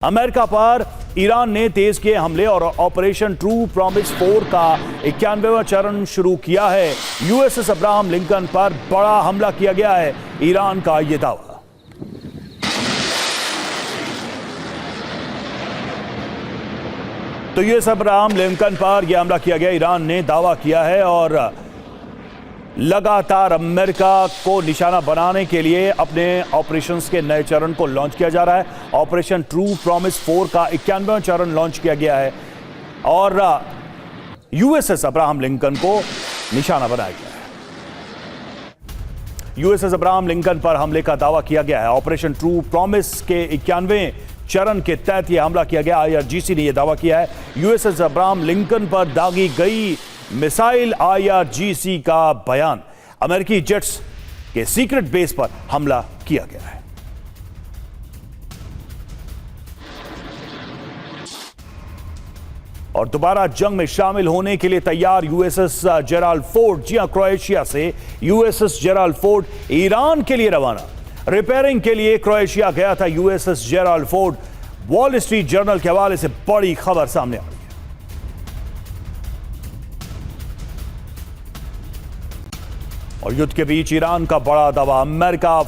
America पर Iran ने तेज किए हमले और ऑपरेशन ट्रू प्रॉमिस 4 का 91वां चरण शुरू किया है। यूएसएस अब्राहम लिंकन पर बड़ा हमला किया गया है, ईरान का यह दावा। तो यूएस अब्राहम लिंकन पर यह हमला किया गया, ईरान ने दावा किया है और लगातार अमेरिका को निशाना बनाने के लिए अपने ऑपरेशंस के नए चरण को लॉन्च किया जा रहा है। ऑपरेशन ट्रू प्रॉमिस 4 का 91वां चरण लॉन्च किया गया है और यूएसएस अब्राहम लिंकन को निशाना बनाया गया है। यूएसएस अब्राहम लिंकन पर हमले का दावा किया गया है। ऑपरेशन ट्रू प्रॉमिस के 91वें चरण के तहत यह हमला किया गया। आईआरजीसी ने यह दावा किया है। यूएसएस अब्राहम लिंकन पर दागी गई मिसाइल, आईआरजीसी का बयान, अमेरिकी जेट्स के सीक्रेट बेस पर हमला किया गया है। और दोबारा जंग में शामिल होने के लिए तैयार यूएसएस जेराल्ड फोर्ड, जी हां, क्रोएशिया से यूएसएस जेराल्ड फोर्ड ईरान के लिए रवाना। रिपेयरिंग के लिए क्रोएशिया गया था USS Gerald Ford. Wall street journal के हवाले से बड़ी खबर सामने आ रही है। और युद्ध के बीच ईरान का बड़ा दावा, अमेरिका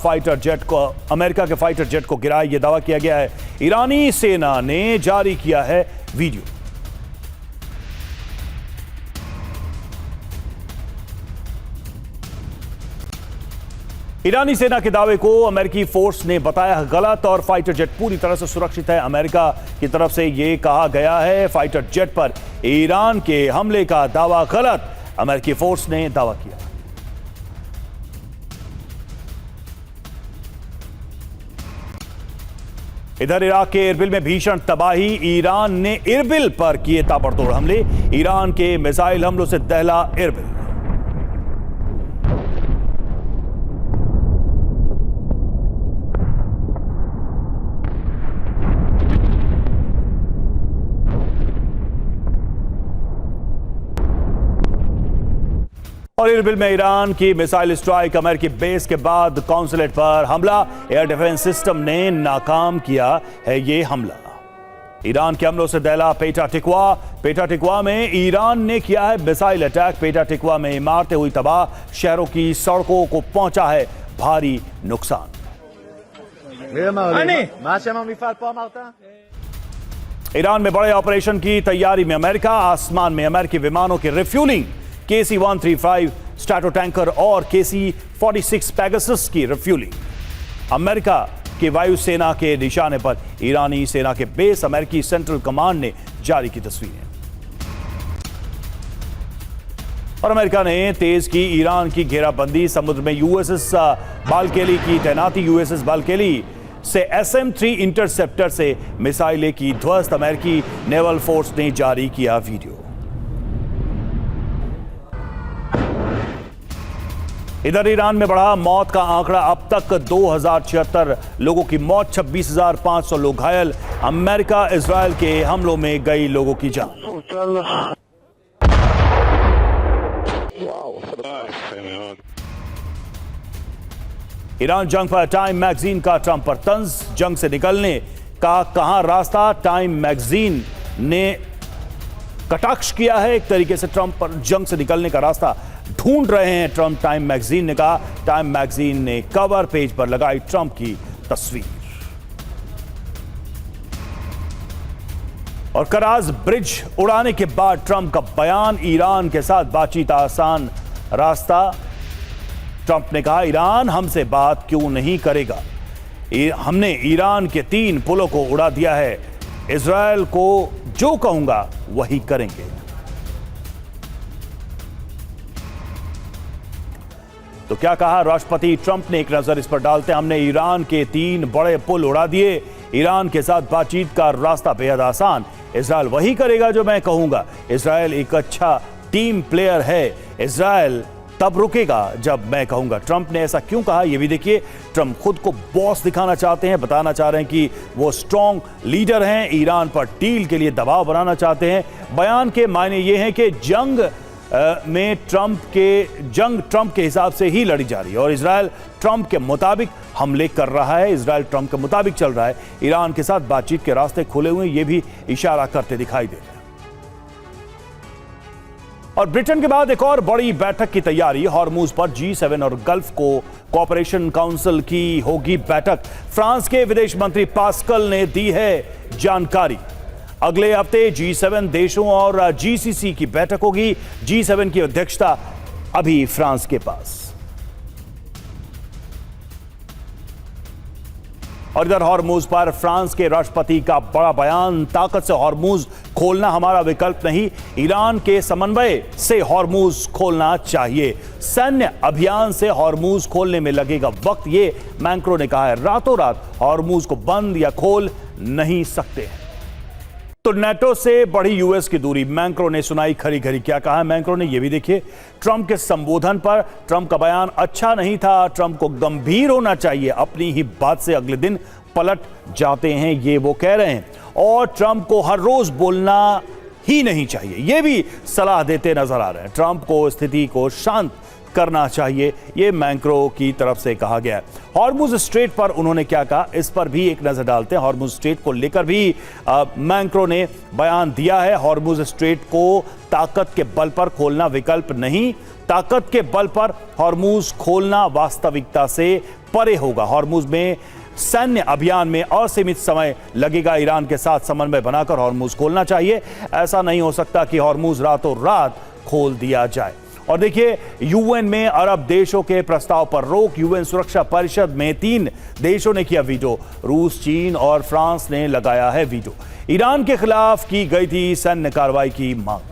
के फाइटर जेट को गिराया, यह दावा किया गया है। ईरानी सेना ने जारी किया है वीडियो। ईरानी सेना के दावे को अमेरिकी फोर्स ने बताया गलत और फाइटर जेट पूरी तरह से सुरक्षित है। अमेरिका की तरफ से यह कहा गया है फाइटर जेट पर ईरान के हमले का दावा गलत, अमेरिकी फोर्स ने दावा किया। इधर इराक के इरबिल में भीषण तबाही, ईरान ने इरबिल पर किए ताबड़तोड़ हमले। ईरान के मिसाइल हमलों से दहला इरबिल। और इरबिल में ईरान की मिसाइल स्ट्राइक, अमेरिकी बेस के बाद कॉन्सुलेट पर हमला। एयर डिफेंस सिस्टम ने नाकाम किया है यह हमला। ईरान के हमलों से दहला पेटा टिकवा। पेटा टिकवा में ईरान ने किया है मिसाइल अटैक। पेटा टिकवा में इमारतें हुई तबाह, शहरों की सड़कों को पहुंचा है भारी नुकसान। ईरान में बड़े ऑपरेशन की तैयारी में अमेरिका, आसमान में अमेरिकी विमानों की रिफ्यूलिंग। KC-135 स्ट्रैटो टैंकर और KC-46 पेगासस की रिफ्यूलिंग। अमेरिका की वायुसेना के निशाने पर ईरानी सेना के बेस, अमेरिकी सेंट्रल कमांड ने जारी की तस्वीरें। और अमेरिका ने तेज की ईरान की घेराबंदी, समुद्र में यूएसएस बालकेली की तैनाती। यूएसएस बालकेली से SM-3 इंटरसेप्टर से मिसाइलें की ध्वस्त, अमेरिकी नेवल फोर्स ने जारी किया वीडियो। इधर ईरान में बढ़ा मौत का आंकड़ा, अब तक 2076 लोगों की मौत, 26,500 लोग घायल। अमेरिका इजराइल के हमलों में गई लोगों की जान। ईरान जंग पर टाइम मैगजीन का ट्रंप पर तंज, जंग से निकलने का कहां रास्ता, टाइम मैगजीन ने कटाक्ष किया है एक तरीके से ट्रंप पर। जंग से निकलने का रास्ता ढूंढ रहे हैं ट्रंप, टाइम मैगजीन ने कहा। टाइम मैगजीन ने कवर पेज पर लगाई ट्रंप की तस्वीर। और कराज ब्रिज उड़ाने के बाद ट्रंप का बयान, ईरान के साथ बातचीत आसान रास्ता। ट्रंप ने कहा ईरान हमसे बात क्यों नहीं करेगा, हमने ईरान के 3 पुलों को उड़ा दिया है, इजरायल को जो कहूंगा वही करेंगे। तो क्या कहा राष्ट्रपति ट्रंप ने, एक नजर इस पर डालते हैं। हमने ईरान के 3 बड़े पुल उड़ा दिए, ईरान के साथ बातचीत का रास्ता बेहद आसान, इजरायल वही करेगा जो मैं कहूंगा। इजरायल एक अच्छा टीम प्लेयर है, इजरायल तब रुकेगा जब मैं कहूंगा। ट्रंप ने ऐसा क्यों कहा ये भी देखिए। ट्रंप खुद को बॉस दिखाना चाहते हैं, बताना चाह रहे हैं कि वो स्ट्रॉन्ग लीडर हैं, ईरान पर डील के लिए दबाव बनाना चाहते हैं। बयान के मायने ये हैं कि जंग ट्रंप के हिसाब से ही लड़ी जा रही है और इजरायल ट्रंप के मुताबिक हमले कर रहा है। इजराइल ट्रंप के मुताबिक चल रहा है। ईरान के साथ बातचीत के रास्ते खुले हुए, ये भी इशारा करते दिखाई दे रहे हैं। और ब्रिटेन के बाद एक और बड़ी बैठक की तैयारी। हॉर्मुज पर G7 और गल्फ कोऑपरेशन काउंसिल की होगी बैठक। फ्रांस के विदेश मंत्री पास्कल ने दी है जानकारी। अगले हफ्ते G7 देशों और GCC की बैठक होगी। G7 की अध्यक्षता अभी फ्रांस के पास। और इधर हॉर्मुज पर फ्रांस के राष्ट्रपति का बड़ा बयान। ताकत से हॉर्मुज खोलना हमारा विकल्प नहीं, ईरान के समन्वय से हॉर्मुज खोलना चाहिए। सैन्य अभियान से हॉर्मुज खोलने में लगेगा वक्त, ये मैक्रों ने कहा है। रातों रात हॉर्मुज को बंद या खोल नहीं सकते हैं। तो नेटो से बढ़ी यूएस की दूरी, मैक्रों ने सुनाई खरी खरी। क्या कहा है मैक्रों ने, ये भी देखिए। ट्रंप के संबोधन पर ट्रंप का बयान अच्छा नहीं था, ट्रंप को गंभीर होना चाहिए। अपनी ही बात से अगले दिन पलट जाते हैं, ये वो कह रहे हैं। और ट्रंप को हर रोज बोलना ही नहीं चाहिए, ये भी सलाह देते नजर आ रहे हैं। ट्रंप को स्थिति को शांत करना चाहिए, ये मैक्रो की तरफ से कहा गया है। हॉर्मुज स्ट्रेट पर उन्होंने क्या कहा, इस पर भी एक नजर डालते हैं। हॉर्मुज स्ट्रेट को लेकर भी मैक्रो ने बयान दिया है। हॉर्मुज स्ट्रेट को ताकत के बल पर खोलना विकल्प नहीं, ताकत के बल पर हॉर्मुज खोलना वास्तविकता से परे होगा। हॉर्मुज में सैन्य अभियान में असीमित समय लगेगा। ईरान के साथ समन्वय बनाकर हॉर्मुज खोलना चाहिए। ऐसा नहीं हो सकता कि हॉर्मुज रातों रात खोल दिया जाए। और देखिए, यूएन में अरब देशों के प्रस्ताव पर रोक। यूएन सुरक्षा परिषद में 3 देशों ने किया वीटो। रूस, चीन और फ्रांस ने लगाया है वीटो। ईरान के खिलाफ की गई थी सैन्य कार्रवाई की मांग।